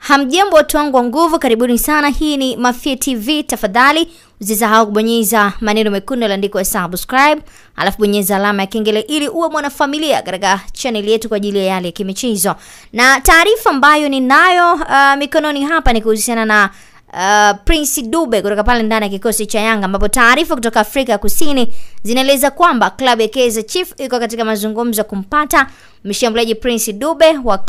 Hamjambo watu wangu wa nguvu, karibuni sana. Hii ni Mafia TV. Tafadhali usisahau kubonyeza maneno mekundu yaliyoandikwa subscribe, alafu bonyeza alama ya kengele ili uwe mwanafamilia katika channel yetu kwa ajili ya yale ya kimichezo. Na taarifa ambayo ninayo mikononi hapa ni kuhusiana na Prince Dube kutoka pale ndani ya kikosi cha Yanga, ambapo taarifa kutoka Afrika Kusini zinaeleza kwamba klabu ya Kaizer Chiefs iko katika mazungumzo kumpata mshambuliaji Prince Dube wa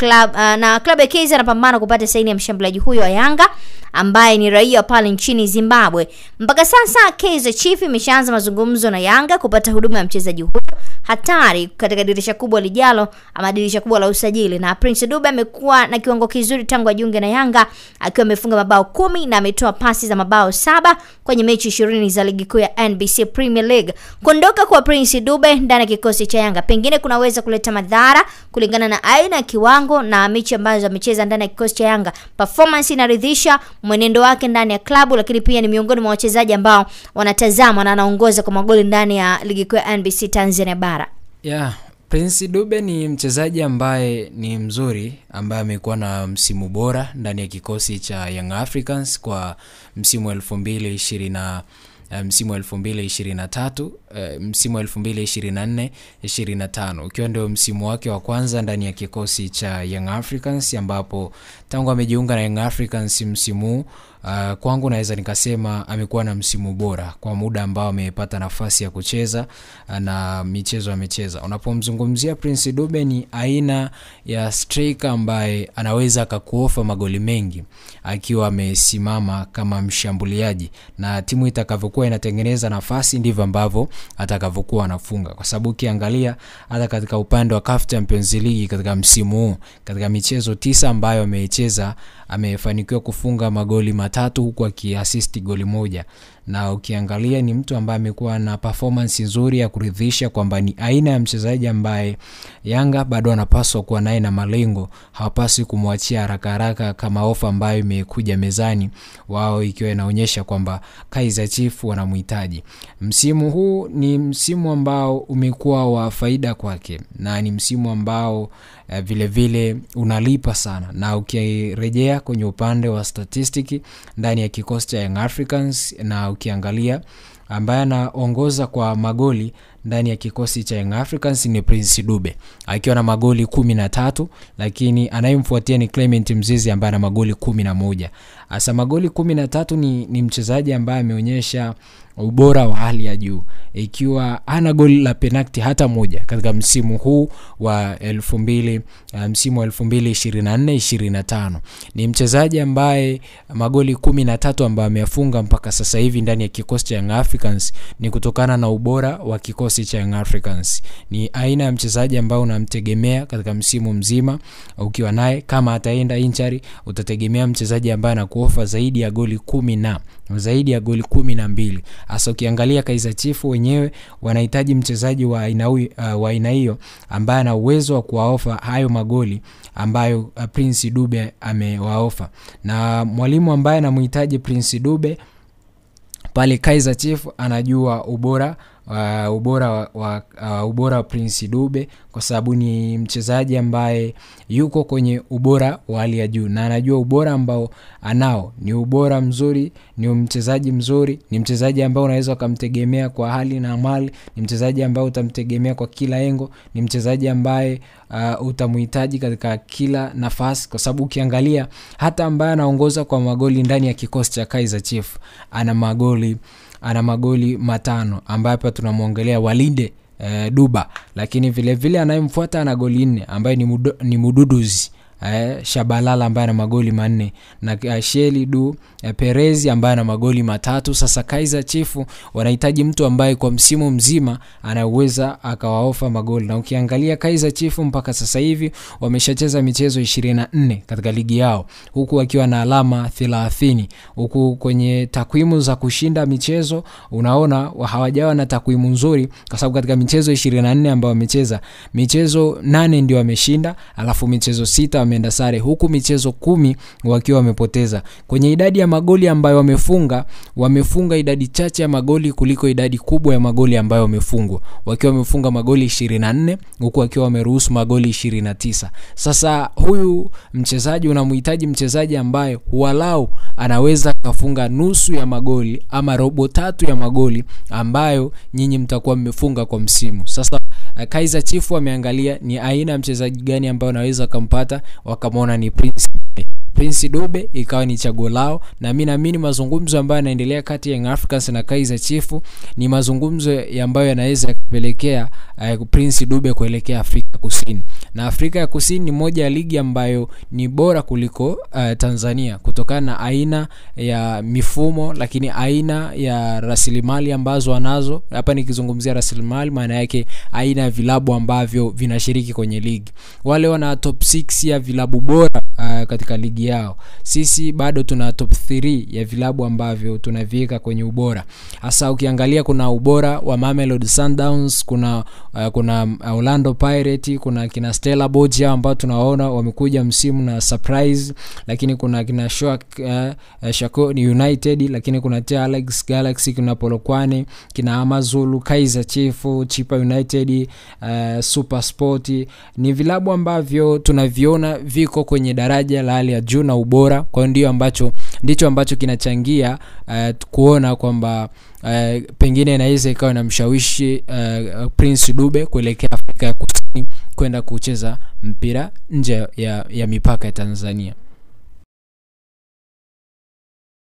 na klabu ya Kaizer inapambana kupata saini ya mshambuliaji huyo wa Yanga ambaye ni raia pale nchini Zimbabwe. Mpaka sasa Kaizer Chiefs imeshaanza mazungumzo na Yanga kupata huduma ya mchezaji huyo hatari katika dirisha kubwa lijalo ama dirisha kubwa la usajili. Na Prince Dube amekuwa na kiwango kizuri tangu ajiunge na Yanga, akiwa amefunga mabao 10 na ametoa pasi za mabao 7 kwenye mechi 20 za ligi kuu ya NBC Premier League. Kuondoka kwa Prince Dube ndani ya kikosi cha Yanga pengine kunaweza kuleta madhara kulingana na aina ya kiwango na mechi ambazo amecheza ndani ya kikosi cha Yanga. Performance inaridhisha, mwenendo wake ndani ya klabu, lakini pia ni miongoni mwa wachezaji ambao wanatazama na anaongoza kwa magoli ndani ya ligi kuu ya NBC Tanzania bara. Prince Dube ni mchezaji ambaye ni mzuri, ambaye amekuwa na msimu bora ndani ya kikosi cha Young Africans kwa msimu wa 2020 msimu wa 2023, msimu wa 2024-25 ukiwa ndio msimu wake wa kwanza ndani ya kikosi cha Young Africans, ambapo tangu amejiunga na Young Africans msimu kwangu naweza nikasema amekuwa na msimu bora kwa muda ambao amepata nafasi ya kucheza na michezo amecheza. Unapomzungumzia Prince Dube, ni aina ya striker ambaye anaweza akakuofa magoli mengi akiwa amesimama kama mshambuliaji, na timu itakavyokuwa inatengeneza nafasi ndivyo ambavyo atakavyokuwa anafunga, kwa sababu ukiangalia hata katika upande wa CAF Champions League katika msimu huu, katika michezo 9 ambayo amecheza, amefanikiwa kufunga magoli 3 huku akiassist goli 1. Na ukiangalia ni mtu ambaye amekuwa na performance nzuri ya kuridhisha, kwamba ni aina ya mchezaji ambaye Yanga bado anapaswa kuwa naye na malengo, hawapaswi kumwachia haraka kama ofa ambayo imekuja mezani wao, ikiwa inaonyesha kwamba Kaizer Chiefs wanamhitaji. Msimu huu ni msimu ambao umekuwa wa faida kwake, na ni msimu ambao vile vile unalipa sana. Na ukirejea kwenye upande wa statistiki ndani ya kikosi cha Young Africans, na ukiangalia ambaye anaongoza kwa magoli ndani ya kikosi cha Young Africans ni Prince Dube akiwa na magoli 13, lakini anayemfuatia ni Clement Mzizi ambaye ana magoli 11. Asa magoli 13 ni mchezaji ambaye ameonyesha ubora wa hali ya juu, ikiwa ana goli la penalti hata moja katika msimu huu wa msimu wa 2024-25. Ni mchezaji ambaye magoli 13 ambayo amefunga mpaka sasa hivi ndani ya kikosi cha Young Africans ni kutokana na ubora wa kikosi cha Young Africans. Ni aina ya mchezaji ambao unamtegemea katika msimu mzima. Ukiwa naye, kama ataenda injury, utategemea mchezaji ambaye anakuofa zaidi ya goli 10 na zaidi ya goli 12. Hasa ukiangalia Kaizer Chiefs wenyewe wanahitaji mchezaji wa aina hiyo ambaye ana uwezo wa kuwaofa hayo magoli ambayo Prince Dube amewaofa. Na mwalimu ambaye anamhitaji Prince Dube pale Kaizer Chiefs anajua ubora wa Prince Dube, kwa sababu ni mchezaji ambaye yuko kwenye ubora wa hali ya juu, na anajua ubora ambao anao ni ubora mzuri, ni mchezaji mzuri, ni mchezaji ambao unaweza kumtegemea kwa hali na mali, ni mchezaji ambao utamtegemea kwa kila engo, ni mchezaji ambaye utamhitaji katika kila nafasi, kwa sababu ukiangalia hata ambaye anaongoza kwa magoli ndani ya kikosi cha Kaizer Chiefs ana magoli 5, ambaye hapa tunamwongelea Walide Duba, lakini vile vile anayemfuata ana goli 4 ambaye ni Mududuzi Shabalala ambaye ana magoli 4, na Sheli Du Perez ambaye ana magoli 3. Sasa Kaizer Chiefs wanahitaji mtu ambaye kwa msimu mzima anaweza akawaofa magoli. Na ukiangalia Kaizer Chiefs mpaka sasa hivi wameshacheza michezo 24 katika ligi yao, huku wakiwa na alama 30. Huku kwenye takwimu za kushinda michezo unaona hawajawa na takwimu nzuri, kwa sababu katika michezo 24 ambayo wamecheza, michezo 8 ndio wameshinda, alafu michezo 6 wameenda sare, huku michezo 10 wakiwa wamepoteza. Kwenye idadi ya magoli ambayo wamefunga idadi chache ya magoli kuliko idadi kubwa ya magoli ambayo wamefungwa, wakiwa wamefunga magoli 24 huku wakiwa wameruhusu magoli 29. Sasa huyu mchezaji, unamhitaji mchezaji ambaye walau anaweza kufunga nusu ya magoli ama robo tatu ya magoli ambayo nyinyi mtakuwa mmefunga kwa msimu. Sasa Kaizer Chiefs wameangalia ni aina ya mchezaji gani ambaye anaweza kumpata, wakamwona ni Prince Dube, ikawa ni chaguo lao. Na mimi naamini mazungumzo ambayo yanaendelea kati ya Young Africans na Kaizer Chiefs ni mazungumzo ambayo yanaweza kupelekea Prince Dube kuelekea Afrika Kusini. Na Afrika ya Kusini ni moja ya ligi ambayo ni bora kuliko Tanzania kutokana na aina ya mifumo, lakini aina ya rasilimali ambazo wanazo. Hapa nikizungumzia rasilimali, maana yake aina ya vilabu ambavyo vinashiriki kwenye ligi. Wale wana top 6 ya vilabu bora katika ligi yao. Sisi bado tuna top 3 ya vilabu ambavyo tunaviweka kwenye ubora. Hasa ukiangalia kuna ubora wa Mamelodi Sundowns, kuna Orlando Pirates, kuna kina Stella Bogia ambao tunaona wamekuja msimu na surprise, lakini kuna kina Shako United, lakini kuna Alex Galaxy, kuna Polokwane, kina Amazulu, Kaizer Chiefs, Chipa United, Super Sport. Ni vilabu ambavyo tunaviona viko kwenye daraja la hali ya juu na ubora, kwa ndicho ambacho kinachangia kuona kwamba pengine inaweza ikawa na mshawishi Prince Dube kuelekea Afrika ya Kusini kwenda kucheza mpira nje ya mipaka ya Tanzania.